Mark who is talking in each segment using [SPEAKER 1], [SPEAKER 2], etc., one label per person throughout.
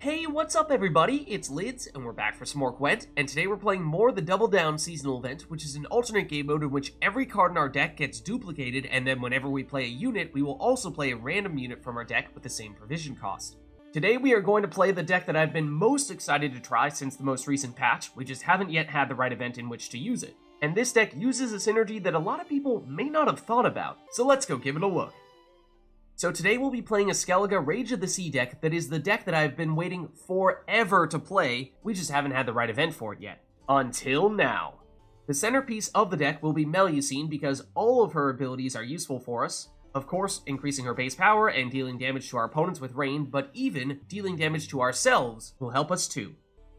[SPEAKER 1] Hey, what's up everybody? It's Lids, and we're back for some more Gwent, and today we're playing more the Double Down seasonal event, which is an alternate game mode in which every card in our deck gets duplicated, and then whenever we play a unit, we will also play a random unit from our deck with the same provision cost. Today we are going to play the deck that I've been most excited to try since the most recent patch, we just haven't yet had the right event in which to use it. And this deck uses a synergy that a lot of people may not have thought about, so let's go give it a look. So today we'll be playing a Skellige Rage of the Sea deck that is the deck that I've been waiting forever to play, we just haven't had the right event for it yet. Until now. The centerpiece of the deck will be Melusine because all of her abilities are useful for us. Of course, increasing her base power and dealing damage to our opponents with rain, but even dealing damage to ourselves will help us too.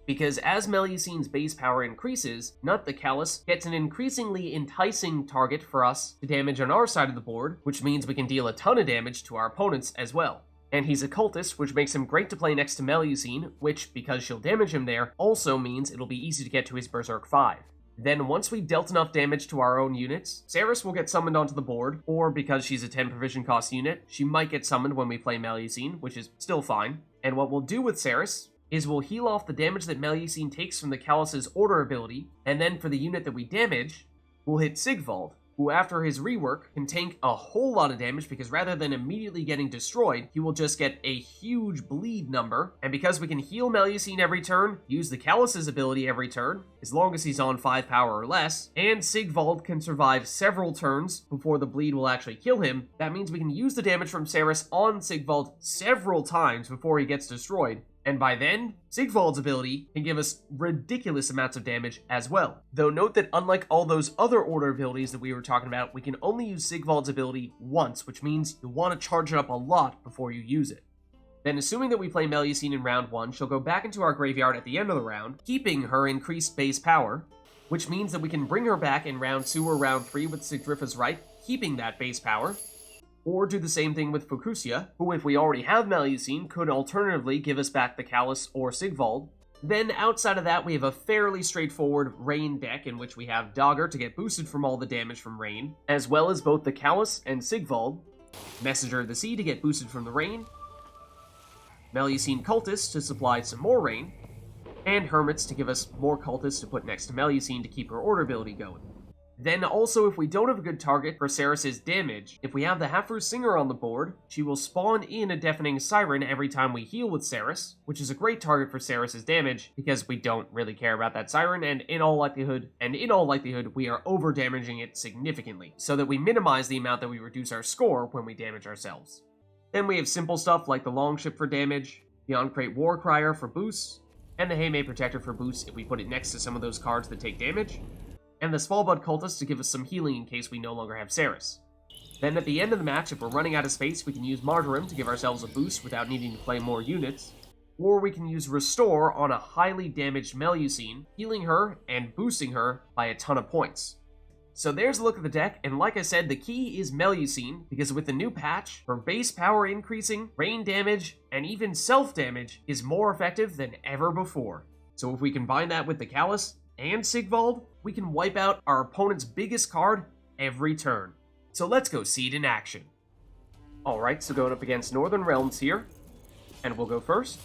[SPEAKER 1] Because as Melusine's base power increases, Knut the Callous gets an increasingly enticing target for us to damage on our side of the board, which means we can deal a ton of damage to our opponents as well. And he's a cultist, which makes him great to play next to Melusine, which, because she'll damage him there, also means it'll be easy to get to his Berserk 5. Then once we've dealt enough damage to our own units, Cerys will get summoned onto the board, or because she's a 10 provision cost unit, she might get summoned when we play Melusine, which is still fine. And what we'll do with Cerys is we'll heal off the damage that Melusine takes from the Callus's Order ability, and then for the unit that we damage, we'll hit Sigvald, who after his rework can tank a whole lot of damage because rather than immediately getting destroyed, he will just get a huge bleed number, and because we can heal Melusine every turn, use the Callus's ability every turn, as long as he's on 5 power or less, and Sigvald can survive several turns before the bleed will actually kill him, that means we can use the damage from Cerys on Sigvald several times before he gets destroyed, and by then, Sigvald's ability can give us ridiculous amounts of damage as well. Though note that unlike all those other order abilities that we were talking about, we can only use Sigvald's ability once, which means you'll want to charge it up a lot before you use it. Then assuming that we play Melusine in round 1, she'll go back into our graveyard at the end of the round, keeping her increased base power, which means that we can bring her back in round 2 or round 3 with Sigrdrifa's Rite, keeping that base power. Or do the same thing with Fucusya, who if we already have Melusine, could alternatively give us back the Callous or Sigvald. Then outside of that, we have a fairly straightforward rain deck in which we have Dagur to get boosted from all the damage from rain, as well as both the Callous and Sigvald, Messenger of the Sea to get boosted from the rain, Melusine Cultist to supply some more rain, and Hermits to give us more Cultists to put next to Melusine to keep her order ability going. Then also, if we don't have a good target for Cerys' damage, if we have the Havfrue Singer on the board, she will spawn in a Deafening Siren every time we heal with Cerys, which is a great target for Cerys' damage, because we don't really care about that Siren, and in all likelihood, we are over-damaging it significantly, so that we minimize the amount that we reduce our score when we damage ourselves. Then we have simple stuff like the Longship for damage, the Craite Warcrier for boosts, and the Hermit Protector for boosts if we put it next to some of those cards that take damage, and the Svalblod Cultist to give us some healing in case we no longer have Cerys. Then at the end of the match, if we're running out of space, we can use Mardroeme to give ourselves a boost without needing to play more units, or we can use Restore on a highly damaged Melusine, healing her and boosting her by a ton of points. So there's a look at the deck, and like I said, the key is Melusine, because with the new patch, her base power increasing, rain damage, and even self-damage is more effective than ever before. So if we combine that with the Callous and Sigvald, we can wipe out our opponent's biggest card every turn. So let's go see it in action. Alright, so going up against Northern Realms here, and we'll go first.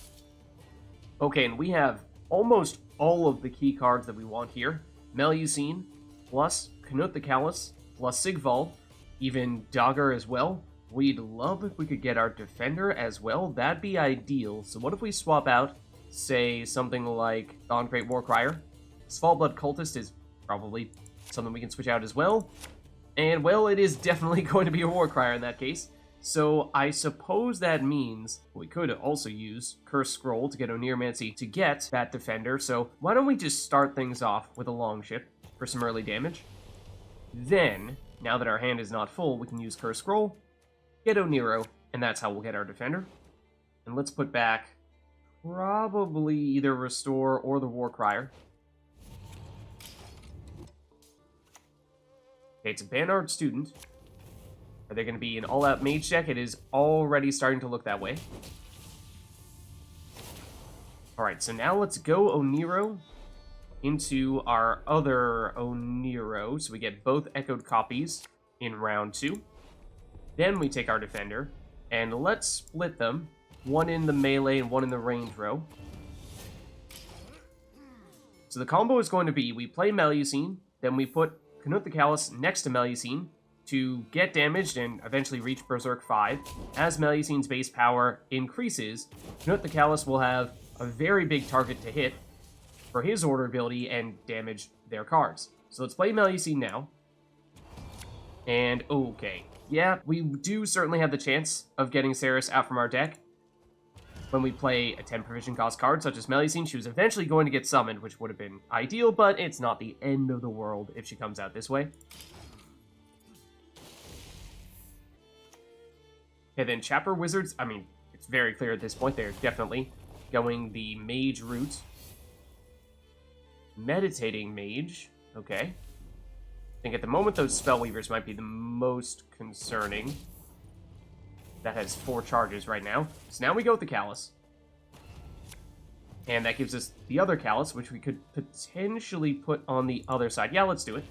[SPEAKER 1] Okay, and we have almost all of the key cards that we want here. Melusine, plus Knut the Callous, plus Sigvald, even Dagur as well. We'd love if we could get our Defender as well, that'd be ideal. So what if we swap out, say, something like Craite Warcrier? Svalblod Cultist is probably something we can switch out as well. And, well, it is definitely going to be a Warcrier in that case. So I suppose that means we could also use Curse Scroll to get Oneiromancy to get that Defender. So why don't we just start things off with a Longship for some early damage. Then, now that our hand is not full, we can use Curse Scroll, get Oneiro, and that's how we'll get our Defender. And let's put back probably either Restore or the Warcrier. Okay, it's a Banard Student. Are they going to be an all-out mage deck? It is already starting to look that way. Alright, so now let's go Oneiro into our other Oneiro, so we get both echoed copies in round 2. Then we take our Defender, and let's split them one in the melee and one in the range row. So the combo is going to be, we play Melusine, then we put Knut the Callous next to Melusine to get damaged and eventually reach Berserk 5. As Melusine's base power increases, Knut the Callous will have a very big target to hit for his order ability and damage their cards. So let's play Melusine now. And okay, yeah, we do certainly have the chance of getting Cerys out from our deck when we play a 10 provision cost card, such as Melusine. She was eventually going to get summoned, which would have been ideal, but it's not the end of the world if she comes out this way. Okay, then Chapter Wizards, I mean, it's very clear at this point, they're definitely going the mage route. Meditating mage, okay. I think at the moment those Spellweavers might be the most concerning. That has 4 charges right now. So now we go with the Callous. And that gives us the other Callous, which we could potentially put on the other side. Yeah, let's do it.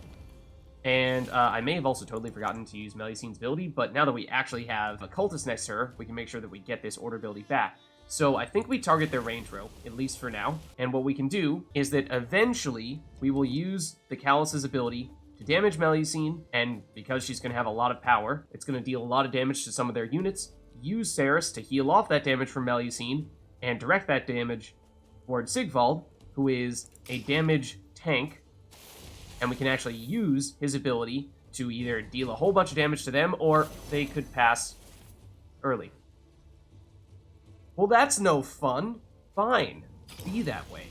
[SPEAKER 1] And I may have also totally forgotten to use Melusine's ability, but now that we actually have a Cultist next to her, we can make sure that we get this order ability back. So I think we target their range row, at least for now. And what we can do is that eventually we will use the Callous's ability to damage Melusine, and because she's going to have a lot of power, it's going to deal a lot of damage to some of their units. Use Cerys to heal off that damage from Melusine, and direct that damage towards Sigvald, who is a damage tank, and we can actually use his ability to either deal a whole bunch of damage to them, or they could pass early. Well, that's no fun. Fine. Be that way.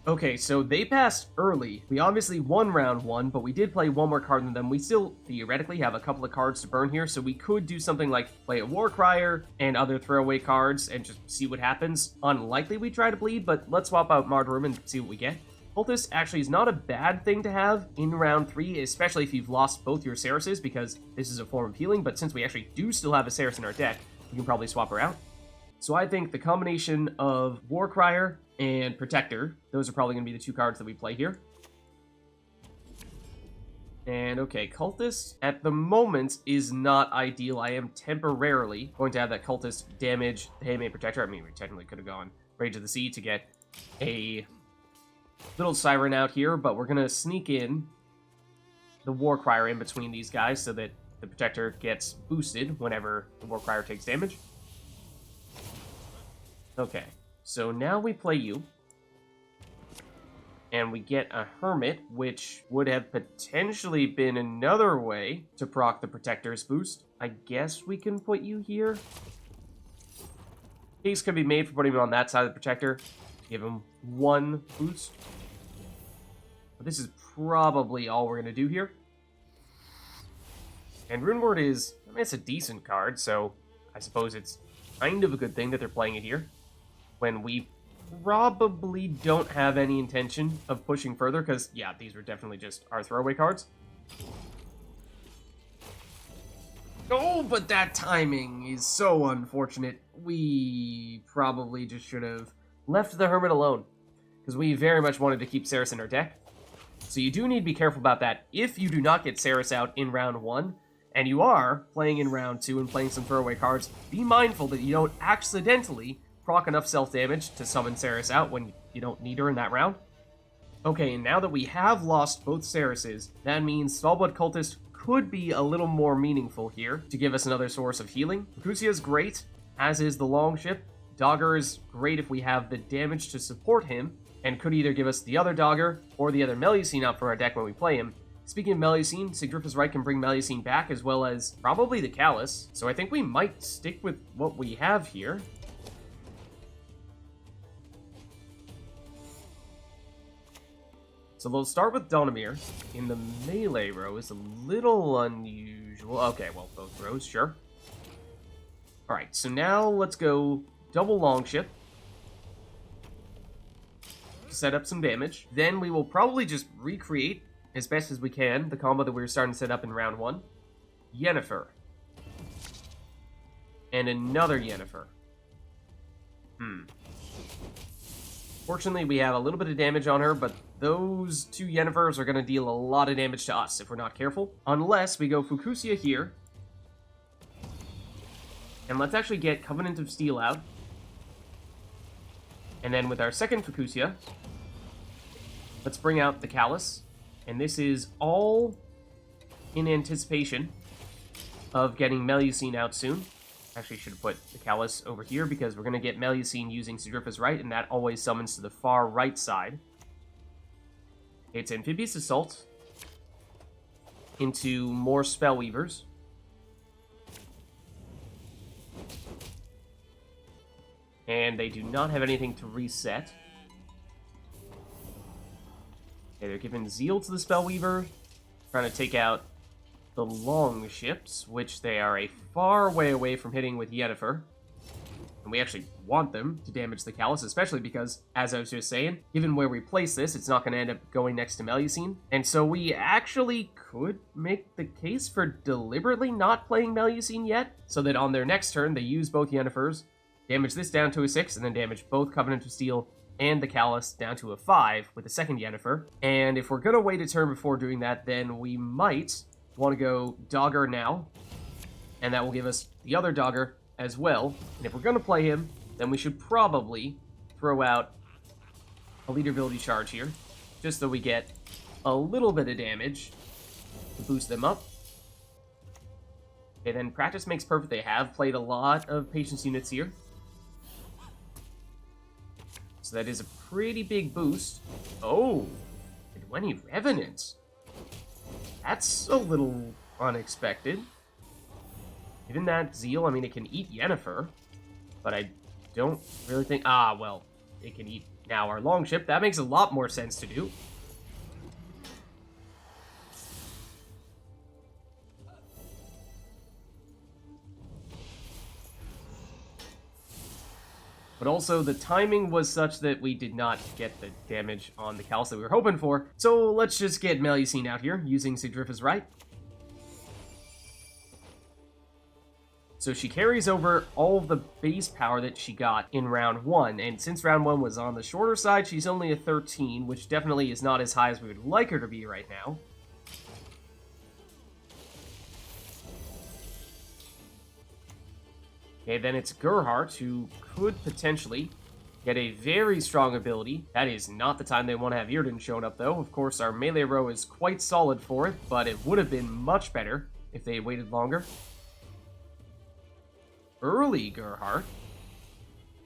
[SPEAKER 1] Okay, so they passed early. We obviously won round 1, but we did play one more card than them. We still, theoretically, have a couple of cards to burn here, so we could do something like play a Warcrier and other throwaway cards and just see what happens. Unlikely we try to bleed, but let's swap out Mardroome and see what we get. Cultist actually is not a bad thing to have in round 3, especially if you've lost both your Ceryses, because this is a form of healing, but since we actually do still have a Cerys in our deck, we can probably swap her out. So I think the combination of Warcrier and Protector, those are probably going to be the 2 cards that we play here. And okay, Cultist at the moment is not ideal. I am temporarily going to have that Cultist damage the Hermit Protector. I mean, we technically could have gone Rage of the Sea to get a little Siren out here, but we're going to sneak in the Warcrier in between these guys so that the Protector gets boosted whenever the Warcrier takes damage. Okay, so now we play you. And we get a Hermit, which would have potentially been another way to proc the Protector's boost. I guess we can put you here. Case can be made for putting him on that side of the Protector. Give him 1 boost. But this is probably all we're going to do here. And Runeward is, I mean, it's a decent card, so I suppose it's kind of a good thing that they're playing it here. When we probably don't have any intention of pushing further, because, yeah, these were definitely just our throwaway cards. Oh, but that timing is so unfortunate. We probably just should have left the Hermit alone, because we very much wanted to keep Cerys in our deck. So you do need to be careful about that. If you do not get Cerys out in round 1, and you are playing in round 2 and playing some throwaway cards, be mindful that you don't accidentally proc enough self-damage to summon Cerys out when you don't need her in that round. Okay, and now that we have lost both Ceryses, that means Svalblod Cultist could be a little more meaningful here to give us another source of healing. Fucusya is great, as is the Longship. Dagur is great if we have the damage to support him, and could either give us the other Dagur or the other Melusine out from our deck when we play him. Speaking of Melusine, Sigrdrifa's Rite can bring Melusine back, as well as probably the Callous, so I think we might stick with what we have here. So we'll start with Donamir. In the melee row is a little unusual. Okay, well, both rows, sure. Alright, so now let's go double Longship. Set up some damage. Then we will probably just recreate, as best as we can, the combo that we were starting to set up in round 1. Yennefer. And another Yennefer. Fortunately, we have a little bit of damage on her, but those two Yennifers are going to deal a lot of damage to us if we're not careful. Unless we go Fucusya here. And let's actually get Covenant of Steel out. And then with our second Fucusya, let's bring out the Callous. And this is all in anticipation of getting Melusine out soon. Actually, should have put the Callous over here because we're going to get Melusine using Sigrdrifa's Rite, and that always summons to the far right side. It's Amphibious Assault into more Spellweavers. And they do not have anything to reset. Okay, they're giving Zeal to the Spellweaver, trying to take out the Longships, which they are a far way away from hitting with Yennefer. And we actually want them to damage the Callous, especially because, as I was just saying, given where we place this, it's not going to end up going next to Melusine. And so we actually could make the case for deliberately not playing Melusine yet, so that on their next turn, they use both Yennifers, damage this down to a 6, and then damage both Covenant of Steel and the Callous down to a 5 with the second Yennefer. And if we're going to wait a turn before doing that, then we might want to go Dagur now, and that will give us the other Dagur as well. And if we're going to play him, then we should probably throw out a leader ability charge here, just so we get a little bit of damage to boost them up. Okay, then practice makes perfect. They have played a lot of patience units here, so that is a pretty big boost. Oh, Edweni Revenant. That's a little unexpected. Given that Zeal, I mean, it can eat Yennefer, but I don't really think... Ah, well, it can eat now our Longship. That makes a lot more sense to do. But also, the timing was such that we did not get the damage on the Callous that we were hoping for. So let's just get Melusine out here, using Sigrdrifa's Rite. So she carries over all of the base power that she got in round 1, and since round 1 was on the shorter side, she's only a 13, which definitely is not as high as we would like her to be right now. Okay, then it's Gerhardt, who could potentially get a very strong ability. That is not the time they want to have Yrden shown up, though. Of course, our melee row is quite solid for it, but it would have been much better if they had waited longer. Early Gerhardt.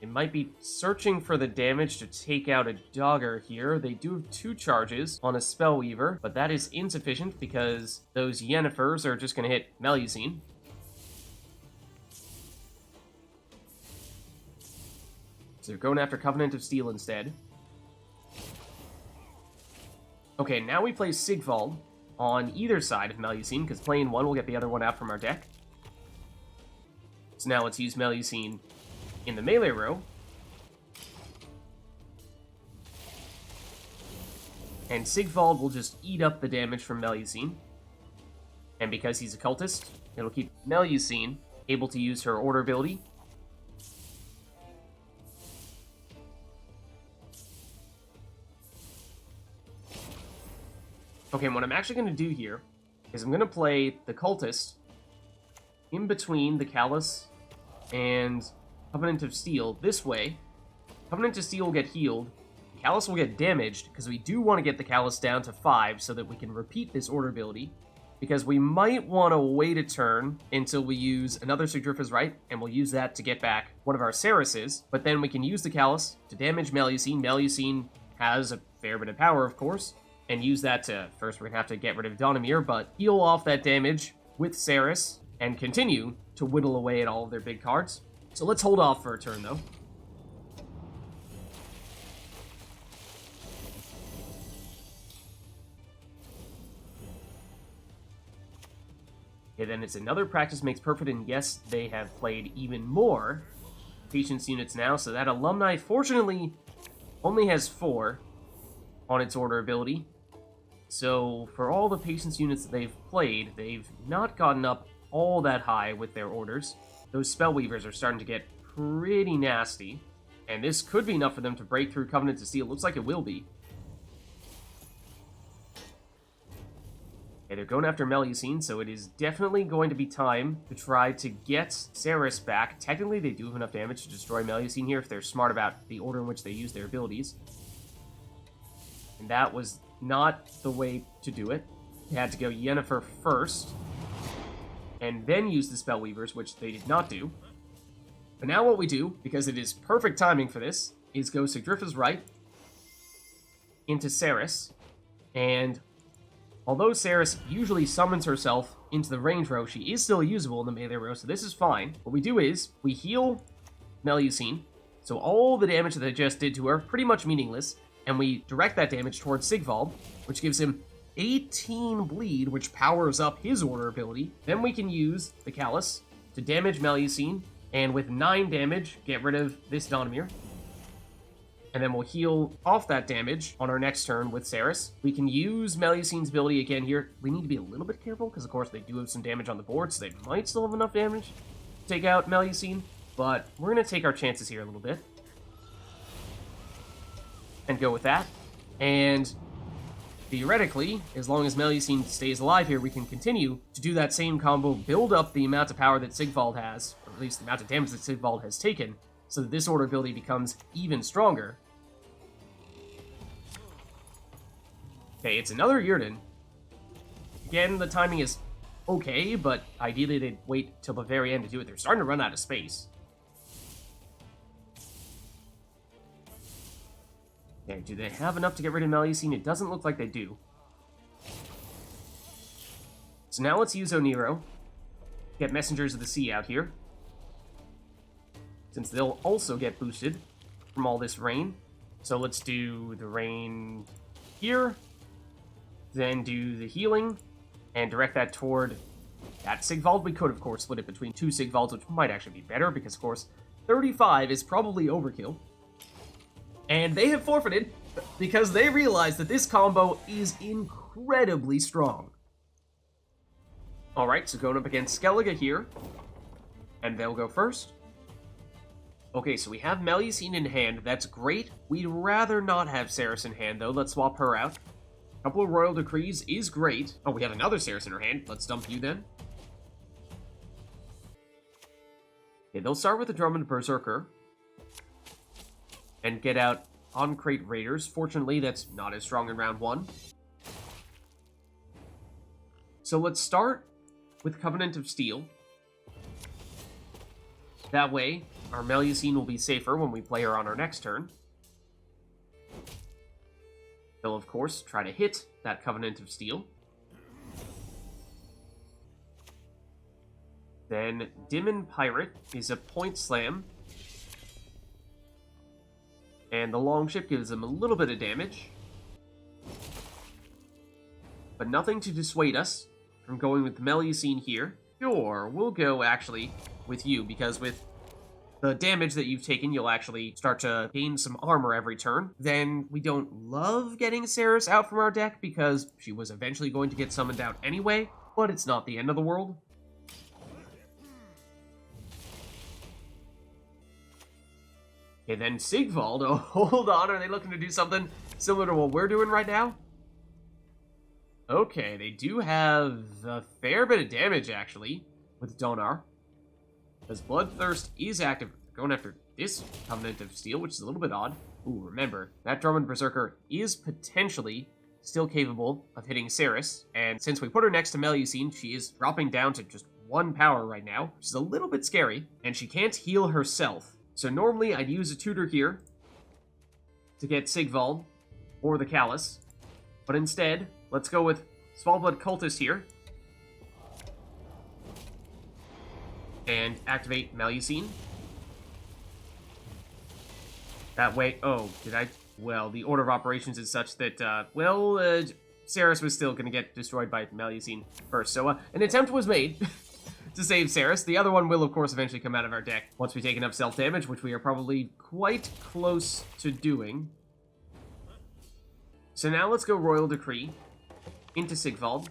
[SPEAKER 1] It might be searching for the damage to take out a Dagur here. They do have 2 charges on a Spellweaver, but that is insufficient because those Yennifers are just going to hit Melusine. So they're going after Covenant of Steel instead. Okay, now we play Sigvald on either side of Melusine, because playing one will get the other one out from our deck. So now let's use Melusine in the melee row. And Sigvald will just eat up the damage from Melusine. And because he's a cultist, it'll keep Melusine able to use her order ability. Okay, what I'm actually going to do here is I'm going to play the Cultist in between the Callous and Covenant of Steel. This way, Covenant of Steel will get healed, Callous will get damaged, because we do want to get the Callous down to 5 so that we can repeat this order ability, because we might want to wait a turn until we use another Sigrdrifa's Rite, and we'll use that to get back one of our Ceryses, but then we can use the Callous to damage Melusine. Melusine has a fair bit of power, of course, and use that to... First, we're going to have to get rid of Donimir, but heal off that damage with Cerys, and continue to whittle away at all of their big cards. So let's hold off for a turn, though. Okay, then it's another practice makes perfect, and yes, they have played even more patience units now, so that Alumni, fortunately, only has 4 on its order ability. So, for all the patience units that they've played, they've not gotten up all that high with their orders. Those Spellweavers are starting to get pretty nasty, and this could be enough for them to break through Covenant of Steel. Looks like it will be. Okay, they're going after Melusine, so it is definitely going to be time to try to get Cerys back. Technically, they do have enough damage to destroy Melusine here if they're smart about the order in which they use their abilities. And that was not the way to do it. They had to go Yennefer first, and then use the Spellweavers, which they did not do. But now what we do, because it is perfect timing for this, is go Sigrdrifa's Rite into Cerys, and although Cerys usually summons herself into the range row, she is still usable in the melee row, so this is fine. What we do is, we heal Melusine, so all the damage that I just did to her, pretty much meaningless, and we direct that damage towards Sigvald, which gives him 18 bleed, which powers up his order ability. Then we can use the Callous to damage Melusine, and with 9 damage, get rid of this Donimir. And then we'll heal off that damage on our next turn with Cerys. We can use Melusine's ability again here. We need to be a little bit careful, because of course they do have some damage on the board, so they might still have enough damage to take out Melusine. But we're going to take our chances here a little bit. And go with that. And theoretically, as long as Melusine stays alive here, we can continue to do that same combo, build up the amount of power that Sigvald has, or at least the amount of damage that Sigvald has taken, so that this order ability becomes even stronger. Okay, it's another Yrden. Again, the timing is okay, but ideally they'd wait till the very end to do it. They're starting to run out of space. Okay, do they have enough to get rid of Melusine? It doesn't look like they do. So now let's use Oneiro. Get Messengers of the Sea out here, since they'll also get boosted from all this rain. So let's do the rain here, then do the healing, and direct that toward that Sigvald. We could, of course, split it between 2 Sigvalds, which might actually be better, because, of course, 35 is probably overkill. And they have forfeited, because they realize that this combo is incredibly strong. Alright, so going up against Skellige here, and they'll go first. Okay, so we have Melusine in hand. That's great. We'd rather not have Cerys in hand, though. Let's swap her out. A couple of Royal Decrees is great. Oh, we have another Cerys in her hand. Let's dump you then. Okay, they'll start with the Drummond Berserker and get out on Craite Raiders. Fortunately, that's not as strong in round 1. So let's start with Covenant of Steel. That way, our Melusine will be safer when we play her on our next turn. They'll, of course, try to hit that Covenant of Steel. Then Demon Pirate is a point slam. And the Longship gives them a little bit of damage. But nothing to dissuade us from going with Melusine here. Sure, we'll go, actually, with you, because with the damage that you've taken, you'll actually start to gain some armor every turn. Then we don't love getting Cerys out from our deck, because she was eventually going to get summoned out anyway, but it's not the end of the world. Okay, then Sigvald. Oh, hold on, are they looking to do something similar to what we're doing right now? Okay, they do have a fair bit of damage, actually, with Donar. Because Bloodthirst is active, going after this Covenant of Steel, which is a little bit odd. Ooh, remember, that Drummond Berserker is potentially still capable of hitting Cerys, and since we put her next to Melusine, she is dropping down to just 1 power right now, which is a little bit scary, and she can't heal herself. So normally I'd use a tutor here to get Sigvald or the Callous, but instead, let's go with Svalblod Cultist here, and activate Melusine. That way, oh, did I? Well, the order of operations is such that, Cerys was still going to get destroyed by Melusine first. So, an attempt was made to save Cerys. The other one will, of course, eventually come out of our deck once we take enough self-damage, which we are probably quite close to doing. So now let's go Royal Decree into Sigvald.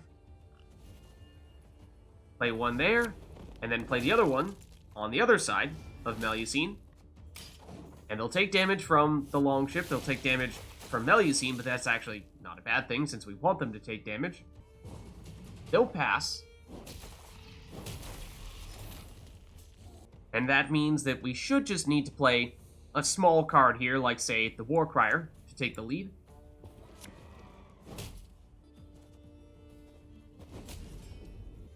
[SPEAKER 1] Play one there, and then play the other one on the other side of Melusine. And they'll take damage from the Longship, they'll take damage from Melusine, but that's actually not a bad thing since we want them to take damage. they'll pass. And that means that we should just need to play a small card here, like, say, the Warcrier, to take the lead.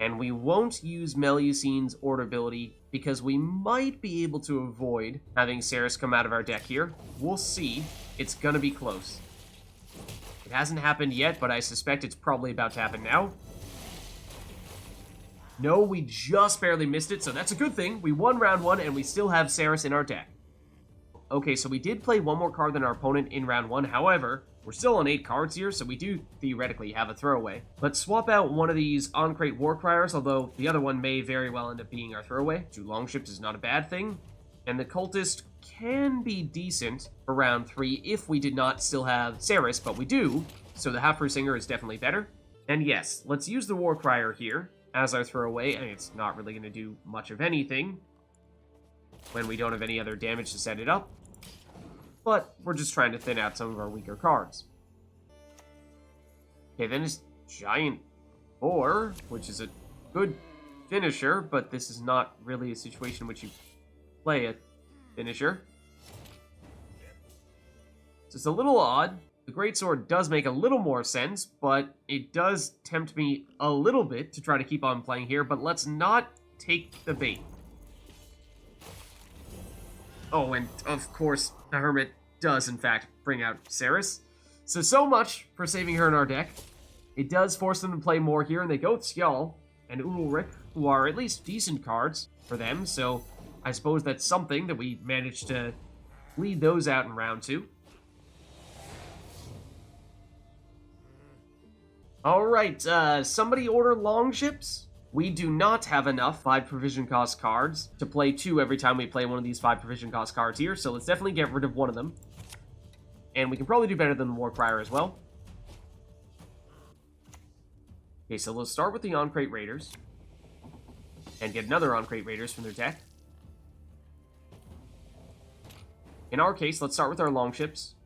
[SPEAKER 1] And we won't use Melusine's Order ability because we might be able to avoid having Cerys come out of our deck here. We'll see. It's gonna be close. It hasn't happened yet, but I suspect it's probably about to happen now. No, we just barely missed it, so that's a good thing. We won round 1, and we still have Cerys in our deck. Okay, so we did play one more card than our opponent in round 1. However, we're still on 8 cards here, so we do theoretically have a throwaway. Let's swap out one of these on Craite Warcriers, although the other one may very well end up being our throwaway. 2 Longships is not a bad thing. And the Cultist can be decent for round 3 if we did not still have Cerys, but we do, so the Havfrue Singer is definitely better. And yes, let's use the Warcrier here as our throwaway. I mean, it's not really going to do much of anything when we don't have any other damage to set it up. But we're just trying to thin out some of our weaker cards. Okay, then it's Giant Boar, which is a good finisher, but this is not really a situation in which you play a finisher. So it's a little odd. The Greatsword does make a little more sense, but it does tempt me a little bit to try to keep on playing here, but let's not take the bait. Oh, and of course, the Hermit does, in fact, bring out Cerys. So much for saving her in our deck. It does force them to play more here, and they go with Skjall and Ulrich, who are at least decent cards for them, so I suppose that's something that we managed to lead those out in round 2. Alright, somebody order Longships? We do not have enough 5 provision cost cards to play 2 every time we play one of these 5 provision cost cards here, so let's definitely get rid of one of them. And we can probably do better than the Warcrier as well. Okay, so let's start with the On-Craite Raiders. And get another On-Craite Raiders from their deck. In our case, let's start with our Longships.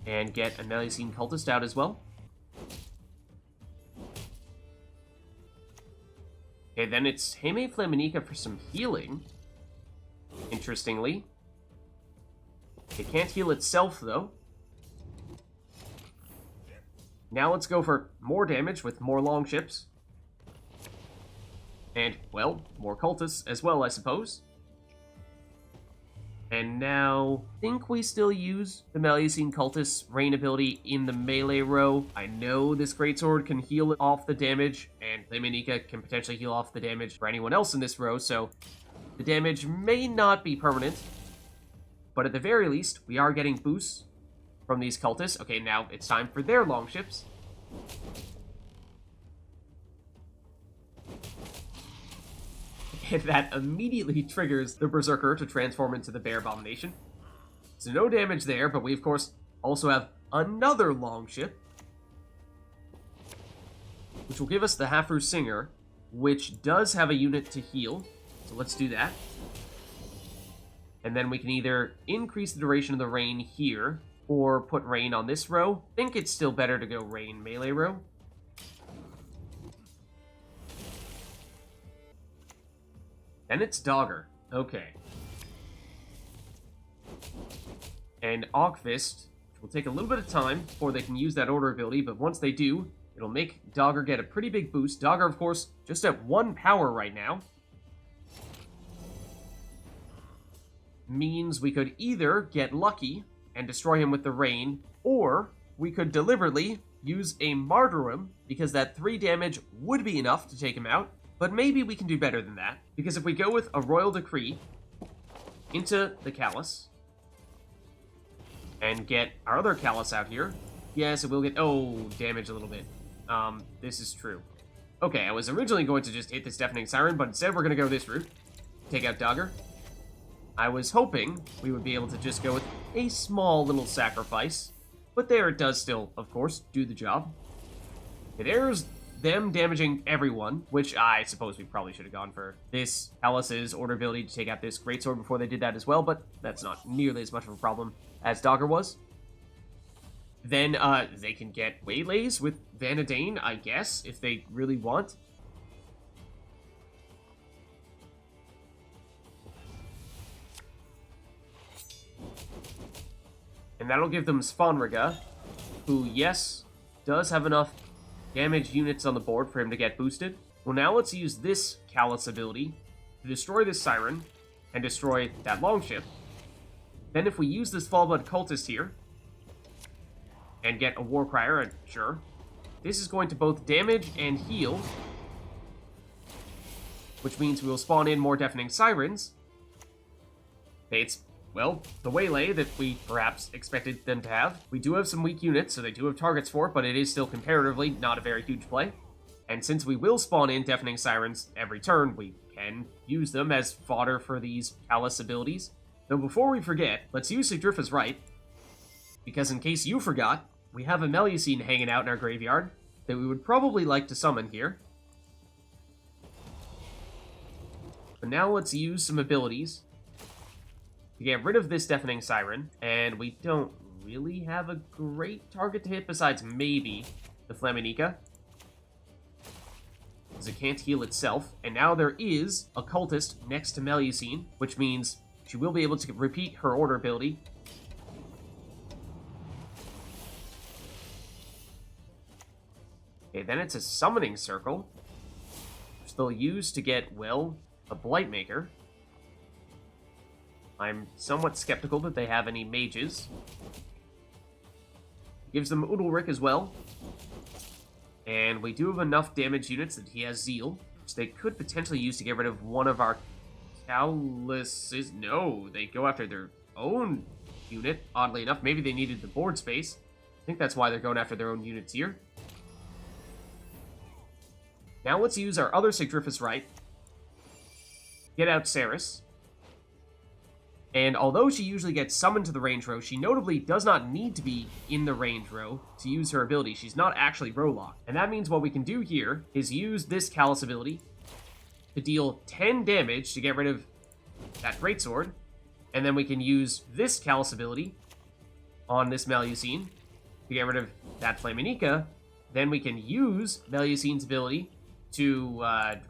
[SPEAKER 1] And get a Melusine Cultist out as well. Okay, then it's Heme Flaminica for some healing. Interestingly. It can't heal itself, though. Now let's go for more damage with more Longships. And, well, more Cultists as well, I suppose. And now, I think we still use the Melusine Cultist's Rain ability in the melee row. I know this Greatsword can heal off the damage, and Flaminica can potentially heal off the damage for anyone else in this row, so the damage may not be permanent. But at the very least, we are getting boosts from these Cultists. Okay, now it's time for their Longships. And that immediately triggers the Berserker to transform into the Bear Abomination. So no damage there, but we of course also have another Longship, which will give us the Havfrue Singer, which does have a unit to heal. So let's do that. And then we can either increase the duration of the rain here, or put rain on this row. I think it's still better to go rain melee row. And it's Dagur. Okay. And Ogfist, which will take a little bit of time before they can use that order ability, but once they do, it'll make Dagur get a pretty big boost. Dagur, of course, just at 1 power right now. Means we could either get lucky and destroy him with the rain, or we could deliberately use a Mardroeme, because that 3 damage would be enough to take him out. But maybe we can do better than that, because if we go with a Royal Decree into the Callous, and get our other Callous out here, yes, it will get, oh, damage a little bit. This is true. Okay, I was originally going to just hit this Deafening Siren, but instead we're going to go this route. Take out Dagur. I was hoping we would be able to just go with a small little sacrifice, but there it does still, of course, do the job. Okay, there's them damaging everyone, which I suppose we probably should have gone for this Callus's order ability to take out this Greatsword before they did that as well, but that's not nearly as much of a problem as Dagur was. Then they can get waylays with Vanadane, I guess, if they really want. And that'll give them Svanriga, who, yes, does have enough damage units on the board for him to get boosted. Well, now let's use this Callous ability to destroy this Siren and destroy that Longship. Then if we use this Svalblod Cultist here and get a Warcrier, sure, this is going to both damage and heal, which means we will spawn in more Deafening Sirens. It's, well, the waylay that we perhaps expected them to have. We do have some weak units, so they do have targets for it, but it is still comparatively not a very huge play. And since we will spawn in Deafening Sirens every turn, we can use them as fodder for these Callous abilities. Though before we forget, let's use Sigrdrifa's Rite, because in case you forgot, we have a Melusine hanging out in our graveyard that we would probably like to summon here. But now let's use some abilities to get rid of this Deafening Siren, and we don't really have a great target to hit besides maybe the Flaminica, because it can't heal itself. And now there is a Cultist next to Melusine, which means she will be able to repeat her order ability. Okay, then it's a Summoning Circle, which they'll use to get, well, a Blightmaker. I'm somewhat skeptical that they have any mages. Gives them Udalric as well. And we do have enough damage units that he has Zeal, which they could potentially use to get rid of one of our Calluses. No, they go after their own unit, oddly enough. Maybe they needed the board space. I think that's why they're going after their own units here. Now let's use our other Sigrdrifa's Rite. Get out Cerys. And although she usually gets summoned to the range row, she notably does not need to be in the range row to use her ability. She's not actually row locked. And that means what we can do here is use this Callous ability to deal 10 damage to get rid of that Greatsword. And then we can use this Callous ability on this Melusine to get rid of that Flaminica. Then we can use Melusine's ability to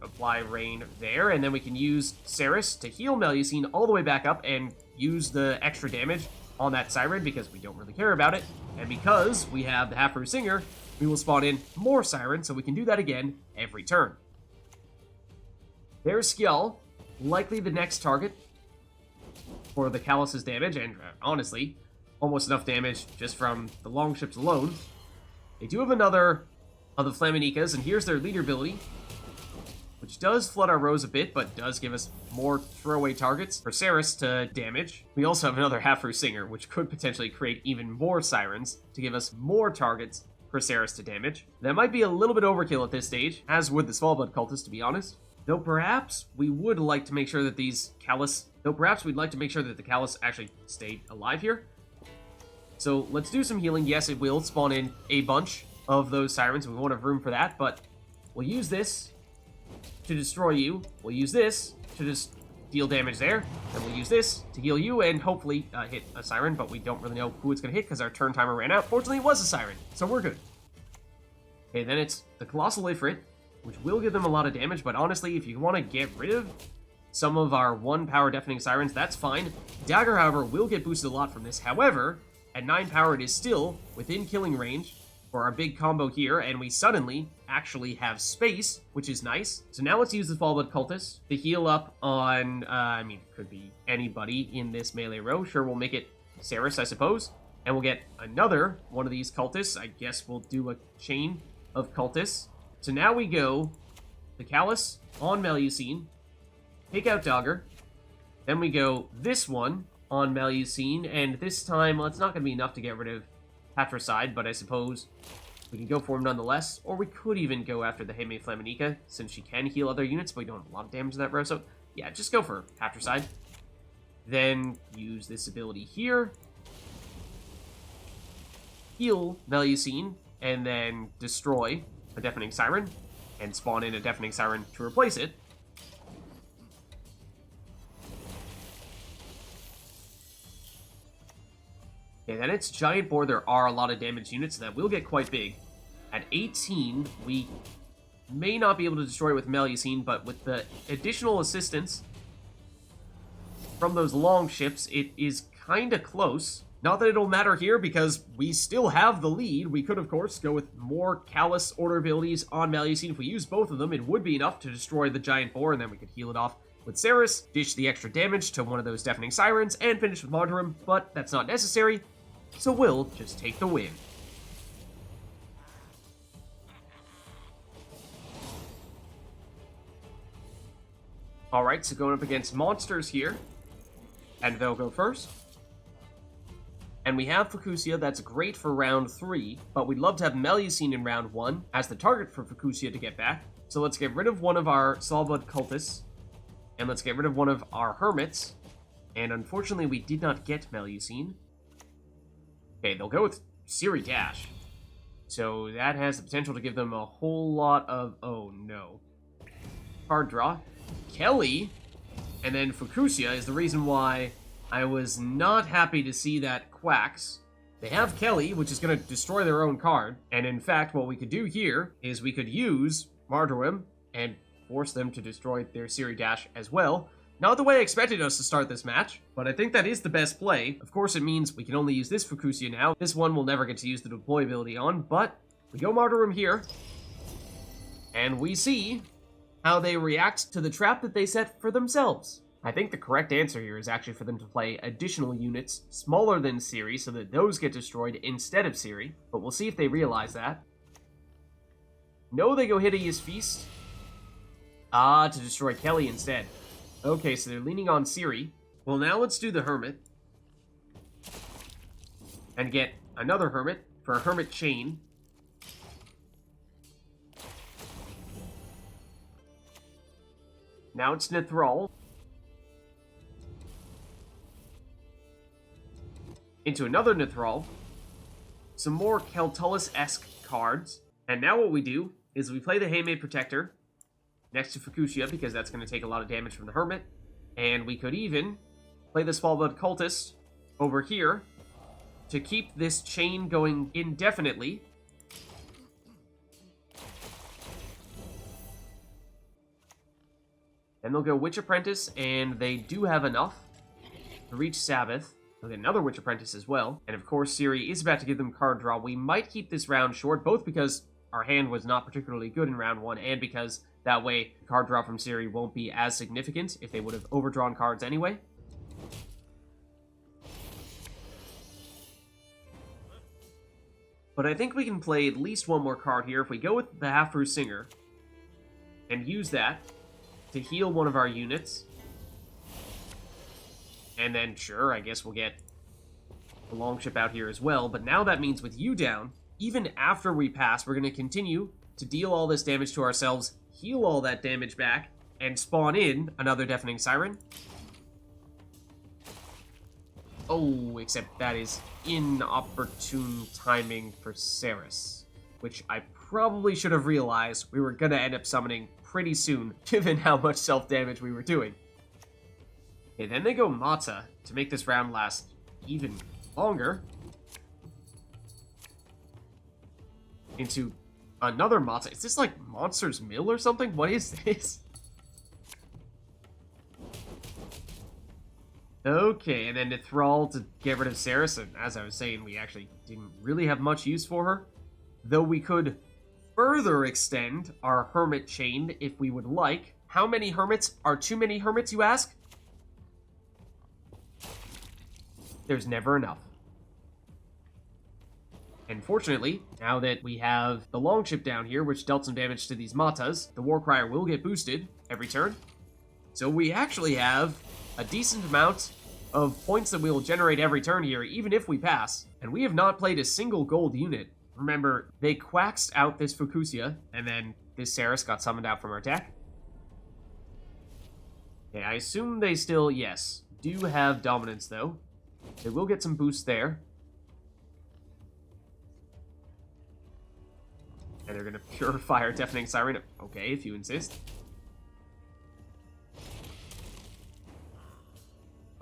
[SPEAKER 1] apply rain there, and then we can use Cerys to heal Melusine all the way back up and use the extra damage on that Siren because we don't really care about it. And because we have the Havfrue Singer, we will spawn in more Sirens, so we can do that again every turn. There's Skjall, likely the next target for the Callus's damage, and honestly, almost enough damage just from the Longships alone. They do have another of the Flaminicas, and here's their leader ability, which does flood our rows a bit, but does give us more throwaway targets for Cerys to damage. We also have another Havfrue Singer, which could potentially create even more Sirens to give us more targets for Cerys to damage. That might be a little bit overkill at this stage, as would the Svalblod Cultist, to be honest. Though perhaps we would like to make sure that the Callous actually stay alive here. So let's do some healing. Yes, it will spawn in a bunch of those Sirens. We won't have room for that, but we'll use this to destroy you. We'll use this to just deal damage there. And we'll use this to heal you and hopefully hit a Siren, but we don't really know who it's going to hit because our turn timer ran out. Fortunately, it was a Siren, so we're good. Okay, then it's the Colossal Ifrit, which will give them a lot of damage, but honestly, if you want to get rid of some of our 1-power Deafening Sirens, that's fine. Dagur, however, will get boosted a lot from this. However, at 9 power, it is still within killing range for our big combo here, and we suddenly actually have space, which is nice. So now let's use the Svalblod Cultist to heal up on, it could be anybody in this melee row. Sure, we'll make it Cerys, I suppose. And we'll get another one of these Cultists. I guess we'll do a chain of Cultists. So now we go the Callous on Melusine, take out Dagur. Then we go this one on Melusine, and this time, well, it's not going to be enough to get rid of Patricidal, but I suppose we can go for him nonetheless. Or we could even go after the Hermit Flaminica, since she can heal other units, but we don't have a lot of damage in that row. So, yeah, just go for Patricidal. Then use this ability here. Heal Melusine, and then destroy a Deafening Siren, and spawn in a Deafening Siren to replace it. Okay, then it's Giant Boar. There are a lot of damage units, so that will get quite big. At 18, we may not be able to destroy it with Melusine, but with the additional assistance from those longships, it is kind of close. Not that it'll matter here, because we still have the lead. We could, of course, go with more Callous order abilities on Melusine. If we use both of them, it would be enough to destroy the Giant Boar, and then we could heal it off with Cerys, dish the extra damage to one of those Deafening Sirens, and finish with Mardroeme, but that's not necessary, so we'll just take the win. Alright, so going up against monsters here, and they'll go first. And we have Fucusya, that's great for round 3, but we'd love to have Melusine in round 1 as the target for Fucusya to get back. So let's get rid of one of our Svalblod Cultists, and let's get rid of one of our Hermits. And unfortunately, we did not get Melusine. Okay, they'll go with Cerys Dash. So that has the potential to give them a whole lot of... oh no. Card draw. Kelly, and then Fucusya is the reason why I was not happy to see that Quacks. They have Kelly, which is going to destroy their own card, and in fact, what we could do here is we could use Mardroeme and force them to destroy their Cerys Dash as well. Not the way I expected us to start this match, but I think that is the best play. Of course, it means we can only use this Fucusya now. This one we'll never get to use the deploy ability on, but we go Mardroeme here, and we see how they react to the trap that they set for themselves. I think the correct answer here is actually for them to play additional units smaller than Cerys so that those get destroyed instead of Cerys, but we'll see if they realize that. No, they go Hideous Feast. Ah, to destroy Kelly instead. Okay, so they're leaning on Cerys. Well, now let's do the Hermit. And get another Hermit for a Hermit Chain. Now it's Nithrall. Into another Nithrall. Some more Keltullis-esque cards. And now what we do is we play the Handmaid Protector next to Fucusya, because that's going to take a lot of damage from the Hermit. And we could even play the Svalblod Cultist over here to keep this chain going indefinitely. Then they'll go Witch Apprentice, and they do have enough to reach Sabbath. They'll get another Witch Apprentice as well. And of course, Cerys is about to give them card draw. We might keep this round short, both because our hand was not particularly good in round 1, and because that way the card draw from Cerys won't be as significant if they would have overdrawn cards anyway. But I think we can play at least one more card here if we go with the Havfrue Singer and use that to heal one of our units. And then, sure, I guess we'll get the Longship out here as well. But now that means with you down, even after we pass, we're going to continue to deal all this damage to ourselves, heal all that damage back, and spawn in another Deafening Siren. Oh, except that is inopportune timing for Cerys, which I probably should have realized we were going to end up summoning pretty soon, given how much self-damage we were doing. Okay, then they go Mata to make this round last even longer. Into another Mata. Is this like Monster's Mill or something? What is this? Okay, and then Nithrall to get rid of Cerys, and as I was saying, we actually didn't really have much use for her. Though we could further extend our Hermit chain if we would like. How many Hermits are too many Hermits, you ask? There's never enough. And fortunately, now that we have the Longship down here, which dealt some damage to these Matas, the Warcrier will get boosted every turn. So we actually have a decent amount of points that we will generate every turn here, even if we pass. And we have not played a single gold unit. Remember, they quaxed out this Fucusya, and then this Cerys got summoned out from our deck. Okay, I assume they still, yes, do have dominance, though. They will get some boost there. And they're going to purify our Deafening Siren. Okay, if you insist.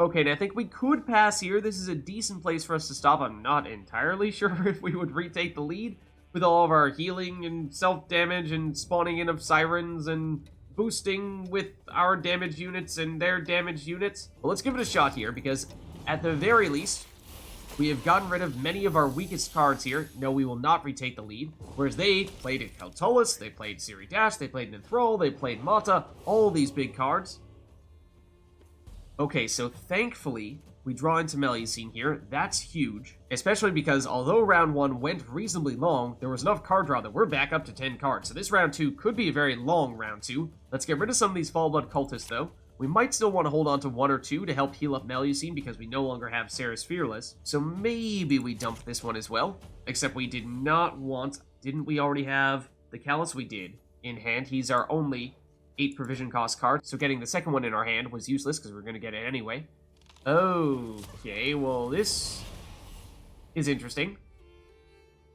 [SPEAKER 1] Okay, and I think we could pass here. This is a decent place for us to stop. I'm not entirely sure if we would retake the lead with all of our healing and self-damage and spawning in of sirens and boosting with our damage units and their damage units. Well, let's give it a shot here, because at the very least, we have gotten rid of many of our weakest cards here. No, we will not retake the lead. Whereas they played a Keltullis, they played Cerys, they played Nithrol, they played Mata, all these big cards. Okay, so thankfully, we draw into Melusine here. That's huge, especially because although round 1 went reasonably long, there was enough card draw that we're back up to 10 cards. So this round 2 could be a very long round 2. Let's get rid of some of these Svalblod Cultists, though. We might still want to hold on to 1 or 2 to help heal up Melusine because we no longer have Cerys Fearless. So maybe we dump this one as well. Except we did not want... Didn't we already have the Callous? We did in hand. He's our only 8 provision cost card. So getting the second one in our hand was useless because we're going to get it anyway. Okay, well this is interesting.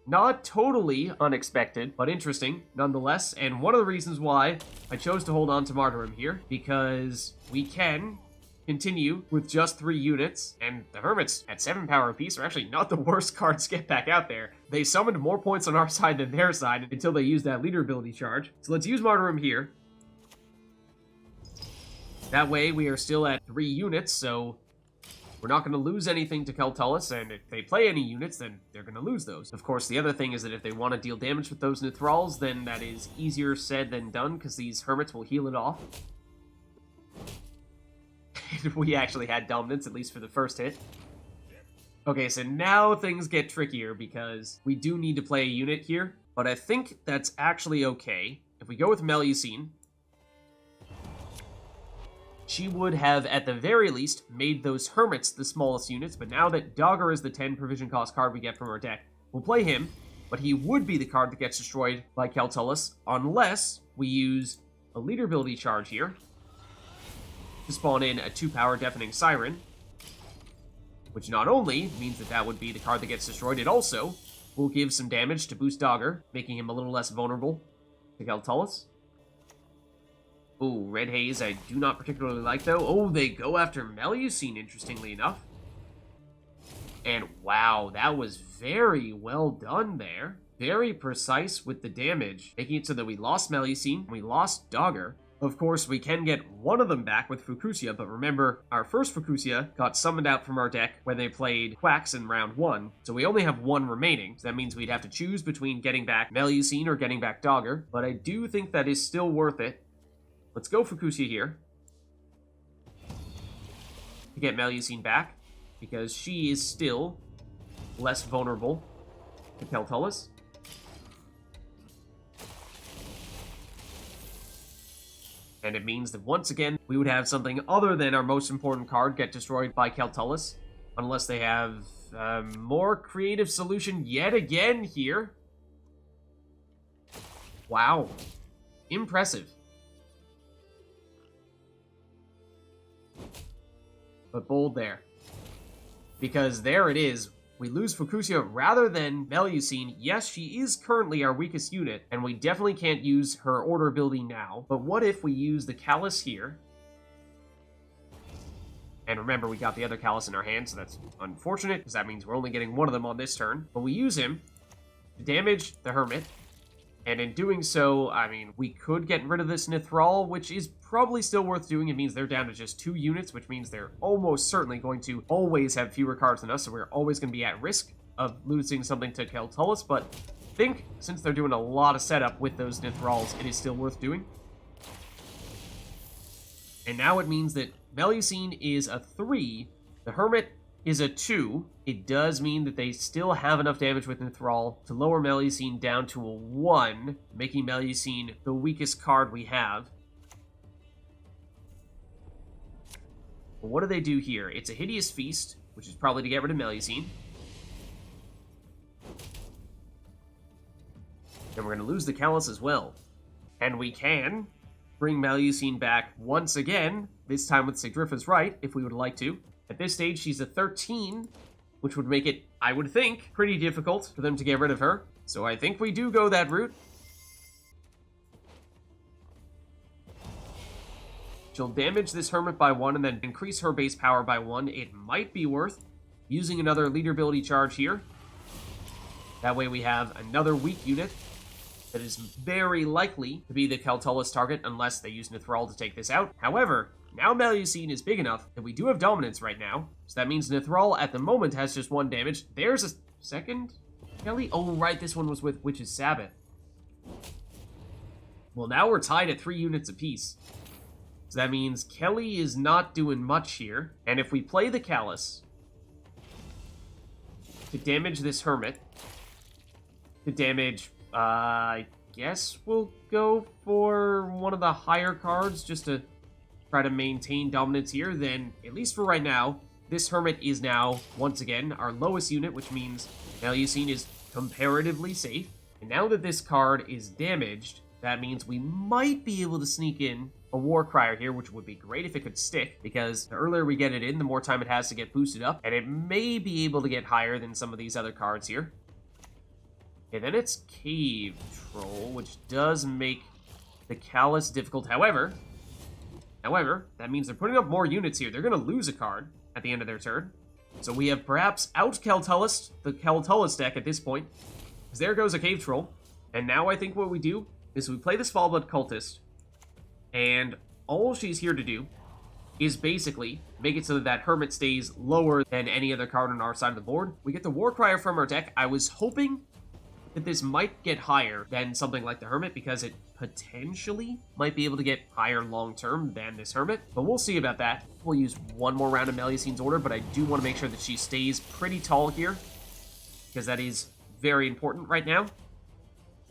[SPEAKER 1] Not totally unexpected, but interesting nonetheless. And one of the reasons why I chose to hold on to Mardroeme here, because we can continue with just 3 units, and the Hermits at 7 power apiece are actually not the worst cards to get back out there. They summoned more points on our side than their side until they used that leader ability charge. So let's use Mardroeme here. That way we are still at 3 units, so we're not going to lose anything to Keltullis, and if they play any units, then they're going to lose those. Of course, the other thing is that if they want to deal damage with those Nithrals, then that is easier said than done, because these Hermits will heal it off. We actually had dominance, at least for the first hit. Okay, so now things get trickier, because we do need to play a unit here, but I think that's actually okay. If we go with Melusine, she would have, at the very least, made those Hermits the smallest units, but now that Dagur is the 10 provision cost card we get from our deck, we'll play him, but he would be the card that gets destroyed by Keltullis, unless we use a leader ability charge here to spawn in a 2-power Deafening Siren, which not only means that that would be the card that gets destroyed, it also will give some damage to boost Dagur, making him a little less vulnerable to Keltullis. Ooh, Red Haze I do not particularly like, though. Oh, they go after Melusine, interestingly enough. And wow, that was very well done there. Very precise with the damage, making it so that we lost Melusine, we lost Dagur. Of course, we can get one of them back with Fucusya, but remember, our first Fucusya got summoned out from our deck when they played Quacks in round 1, so we only have 1 remaining, so that means we'd have to choose between getting back Melusine or getting back Dagur, but I do think that is still worth it. Let's go Fucusya here to get Melusine back, because she is still less vulnerable to Keltullis. And it means that once again, we would have something other than our most important card get destroyed by Keltullis, unless they have a more creative solution yet again here. Wow. Impressive. But bold there. Because there it is. We lose Fucusya rather than Melusine. Yes, she is currently our weakest unit, and we definitely can't use her order ability now. But what if we use the Callous here? And remember, we got the other Callous in our hand, so that's unfortunate, because that means we're only getting one of them on this turn. But we use him to damage the Hermit. And in doing so, I mean, we could get rid of this Nithrol, which is probably still worth doing. It means they're down to just 2 units, which means they're almost certainly going to always have fewer cards than us, so we're always going to be at risk of losing something to Keltullis, but I think since they're doing a lot of setup with those Nithrols, it is still worth doing. And now it means that Melusine is a 3, the Hermit is a 2. It does mean that they still have enough damage with Nithrol to lower Melusine down to a 1, making Melusine the weakest card we have. But what do they do here? It's a Hideous Feast, which is probably to get rid of Melusine. And we're going to lose the Callous as well. And we can bring Melusine back once again, this time with Sigrdrifa's Rite, if we would like to. At this stage, she's a 13, which would make it, I would think, pretty difficult for them to get rid of her. So I think we do go that route. She'll damage this Hermit by 1 and then increase her base power by 1. It might be worth using another leader ability charge here. That way we have another weak unit that is very likely to be the Keltullis target unless they use Nithral to take this out. However, now Melusine is big enough that we do have dominance right now. So that means Nithral at the moment has just 1 damage. There's a second Kelly. Oh, right, this one was with Witch's Sabbath. Well, now we're tied at 3 units apiece. So that means Kelly is not doing much here. And if we play the Callous to damage this Hermit, to damage, I guess we'll go for one of the higher cards just to try to maintain dominance here, then at least for right now, this Hermit is now, once again, our lowest unit, which means Melusine is comparatively safe. And now that this card is damaged, that means we might be able to sneak in a Warcrier here, which would be great if it could stick, because the earlier we get it in, the more time it has to get boosted up, and it may be able to get higher than some of these other cards here. Okay, then it's Cave Troll, which does make the Callous difficult. However, that means they're putting up more units here. They're going to lose a card at the end of their turn. So we have perhaps out Keltullis, the Keltullis deck at this point, because there goes a Cave Troll. And now I think what we do is we play the Svalblod Cultist, and all she's here to do is basically make it so that that Hermit stays lower than any other card on our side of the board. We get the Warcrier from our deck. I was hoping that this might get higher than something like the Hermit, because it potentially might be able to get higher long-term than this Hermit, but we'll see about that. We'll use one more round of Melusine's Order, but I do want to make sure that she stays pretty tall here, because that is very important right now.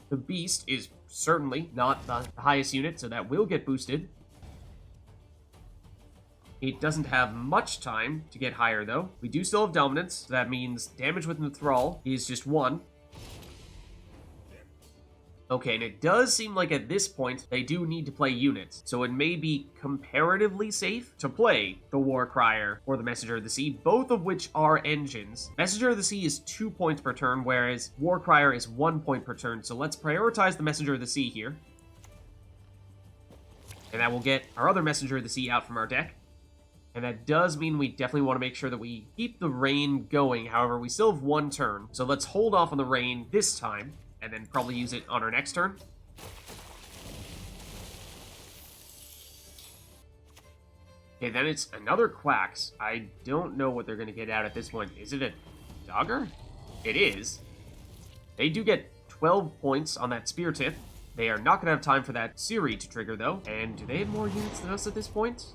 [SPEAKER 1] The Beast is certainly not the highest unit, so that will get boosted. It doesn't have much time to get higher, though. We do still have dominance, so that means damage with Nithral is just 1. Okay, and it does seem like at this point, they do need to play units, so it may be comparatively safe to play the Warcrier or the Messenger of the Sea, both of which are engines. Messenger of the Sea is 2 points per turn, whereas Warcrier is 1 point per turn, so let's prioritize the Messenger of the Sea here. And that will get our other Messenger of the Sea out from our deck. And that does mean we definitely want to make sure that we keep the rain going. However, we still have 1 turn, so let's hold off on the rain this time, and then probably use it on our next turn. Okay, then it's another Quacks. I don't know what they're going to get out at this point. Is it a Dagger? It is. They do get 12 points on that Spear Tip. They are not going to have time for that Cerys to trigger, though. And do they have more units than us at this point?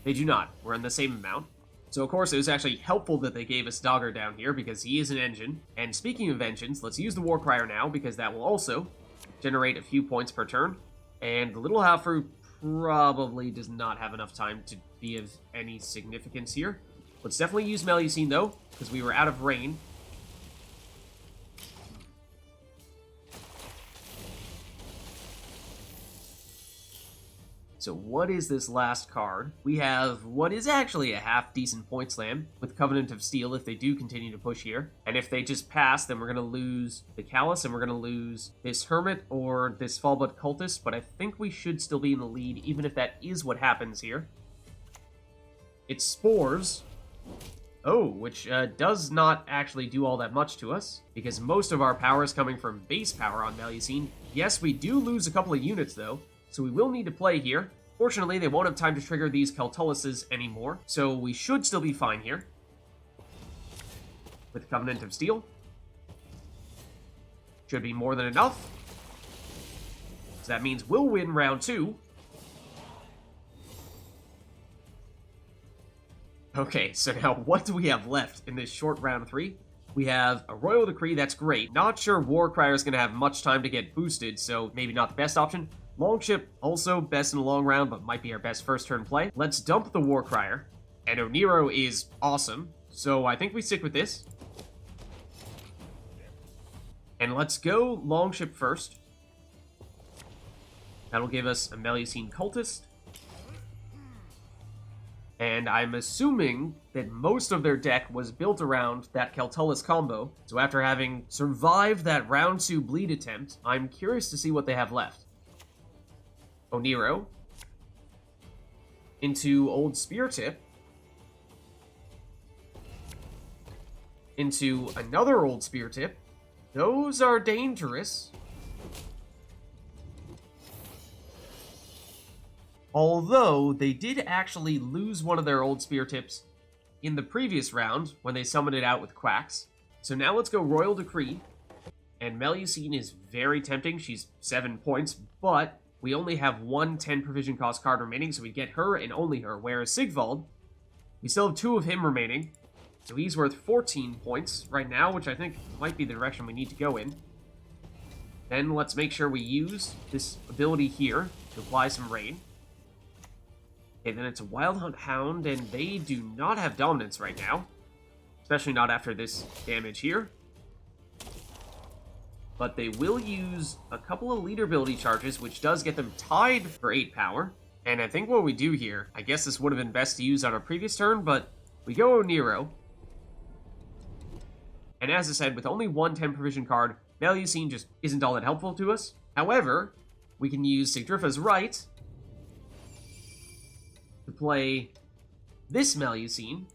[SPEAKER 1] They do not. We're in the same amount. So, of course, it was actually helpful that they gave us Dagur down here, because he is an engine. And speaking of engines, let's use the Warcrier now, because that will also generate a few points per turn. And the little Havfrue probably does not have enough time to be of any significance here. Let's definitely use Melusine, though, because we were out of rain. So what is this last card? We have what is actually a half-decent point slam with Covenant of Steel if they do continue to push here. And if they just pass, then we're going to lose the Callous and we're going to lose this Hermit or this Svalblod Cultist, but I think we should still be in the lead, even if that is what happens here. It's Spores. Oh, which does not actually do all that much to us, because most of our power is coming from base power on Melusine. Yes, we do lose a couple of units, though, so we will need to play here. Fortunately, they won't have time to trigger these Keltullises anymore, so we should still be fine here. With Covenant of Steel. Should be more than enough. So that means we'll win round 2. Okay, so now what do we have left in this short round 3? We have a Royal Decree, that's great. Not sure Warcrier is going to have much time to get boosted, so maybe not the best option. Longship, also best in the long round, but might be our best first turn play. Let's dump the Warcrier. And Oneiro is awesome, so I think we stick with this. And let's go Longship first. That'll give us a Melusine Cultist. And I'm assuming that most of their deck was built around that Keltullis combo. So after having survived that round 2 bleed attempt, I'm curious to see what they have left. Oneiro. Into Old Spear Tip. Into another Old Spear Tip. Those are dangerous. Although, they did actually lose one of their Old Spear Tips in the previous round, when they summoned it out with Quacks. So now let's go Royal Decree. And Melusine is very tempting. She's 7 points, but we only have one 10 provision cost card remaining, so we get her and only her. Whereas Sigvald, we still have 2 of him remaining. So he's worth 14 points right now, which I think might be the direction we need to go in. Then let's make sure we use this ability here to apply some rain. Okay, then it's a Wild Hunt Hound, and they do not have dominance right now. Especially not after this damage here. But they will use a couple of leader ability charges, which does get them tied for 8 power. And I think what we do here, I guess this would have been best to use on our previous turn, but we go Oneiro. And as I said, with only one 10 provision card, Melusine just isn't all that helpful to us. However, we can use Sigrdrifa's Rite to play this Melusine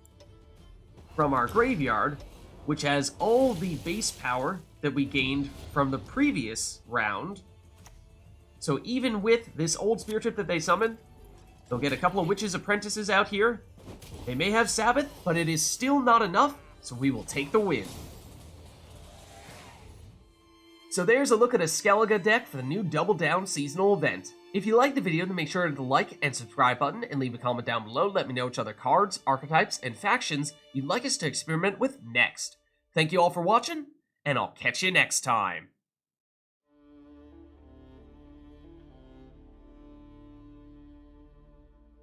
[SPEAKER 1] from our graveyard, which has all the base power that we gained from the previous round. So even with this Old Spear Tip that they summon, they'll get a couple of Witches' Apprentices out here. They may have Sabbath, but it is still not enough, so we will take the win. So there's a look at a Skellige deck for the new Double Down seasonal event. If you liked the video, then make sure to hit the like and subscribe button and leave a comment down below. Let me know which other cards, archetypes, and factions you'd like us to experiment with next. Thank you all for watching, and I'll catch you next time.